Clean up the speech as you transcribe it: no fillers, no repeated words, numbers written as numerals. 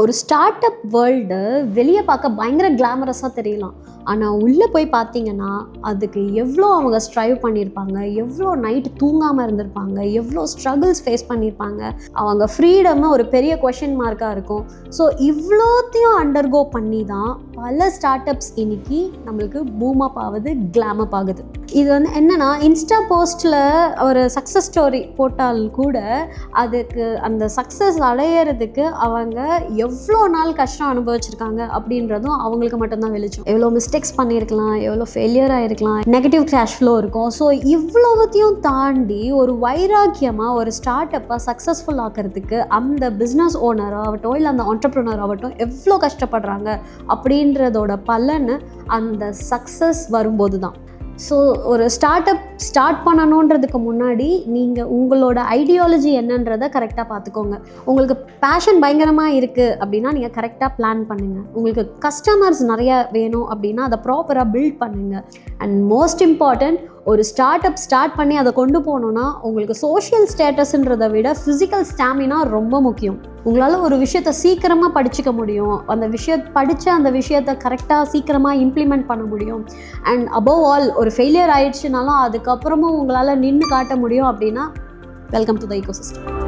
ஒரு start up world வெளியே பார்க்க பயங்கர கிளாமரஸாக தெரியலாம். ஆனால் உள்ளே போய் பார்த்தீங்கன்னா அதுக்கு எவ்வளோ அவங்க ஸ்ட்ரைவ் பண்ணியிருப்பாங்க, எவ்வளோ நைட்டு தூங்காமல் இருந்திருப்பாங்க, எவ்வளோ ஸ்ட்ரகிள்ஸ் ஃபேஸ் பண்ணியிருப்பாங்க. அவங்க ஃப்ரீடம்னு ஒரு பெரிய கொஷின் மார்க்காக இருக்கும். ஸோ இவ்வளோத்தையும் அண்டர்கோ பண்ணி தான் பல ஸ்டார்ட் அப்ஸ் இன்னைக்கு நம்மளுக்கு பூம் அப் ஆகுது, கிளாம் அப் ஆகுது. இது வந்து என்னென்னா, இன்ஸ்டா போஸ்ட்டில் ஒரு சக்ஸஸ் ஸ்டோரி போட்டால் கூட அதுக்கு அந்த சக்ஸஸ் அடையிறதுக்கு அவங்க எவ்வளோ நாள் கஷ்டம் அனுபவிச்சிருக்காங்க அப்படின்றதும் அவங்களுக்கு மட்டும்தான் வெளிச்சம். எவ்வளோ மிஸ்டேக்ஸ் பண்ணியிருக்கலாம், எவ்வளோ ஃபெயிலியர் ஆகிருக்கலாம், நெகட்டிவ் கேஷ் ஃப்ளோ இருக்கும். ஸோ இவ்வளோத்தையும் தாண்டி ஒரு வைராக்கியமாக ஒரு ஸ்டார்ட் அப்பை சக்ஸஸ்ஃபுல் ஆக்கிறதுக்கு அந்த பிஸ்னஸ் ஓனர் ஆகட்டும் இல்லை அந்த ஆண்டர்ப்ரனர் ஆகட்டும் எவ்வளோ கஷ்டப்படுறாங்க அப்படின்றதோட பலன் அந்த சக்ஸஸ் வரும்போது தான். ஸோ ஒரு ஸ்டார்ட் அப் ஸ்டார்ட் பண்ணணுன்றதுக்கு முன்னாடி நீங்கள் உங்களோட ஐடியாலஜி என்னன்றதை கரெக்டாக பார்த்துக்கோங்க. உங்களுக்கு பேஷன் பயங்கரமாக இருக்குது அப்படின்னா நீங்கள் கரெக்டாக பிளான் பண்ணுங்கள். உங்களுக்கு கஸ்டமர்ஸ் நிறையா வேணும் அப்படின்னா அதை ப்ராப்பராக பில்ட் பண்ணுங்கள். அண்ட் மோஸ்ட் இம்பார்ட்டண்ட், ஒரு ஸ்டார்ட் அப் ஸ்டார்ட் பண்ணி அதை கொண்டு போகணுன்னா உங்களுக்கு சோஷியல் ஸ்டேட்டஸ்ன்றதை விட ஃபிசிக்கல் ஸ்டாமினா ரொம்ப முக்கியம். உங்களால் ஒரு விஷயத்தை சீக்கிரமாக படிச்சுக்க முடியும், அந்த அந்த விஷயத்தை கரெக்டாக சீக்கிரமாக இம்ப்ளிமெண்ட் பண்ண முடியும். அண்ட் அபவ் ஆல், ஒரு ஃபெயிலியர் ஆயிடுச்சுனாலும் அதுக்கப்புறமும் உங்களால் நின்று காட்ட முடியும் அப்படின்னா வெல்கம் டு த ஈகோசிஸ்டம்.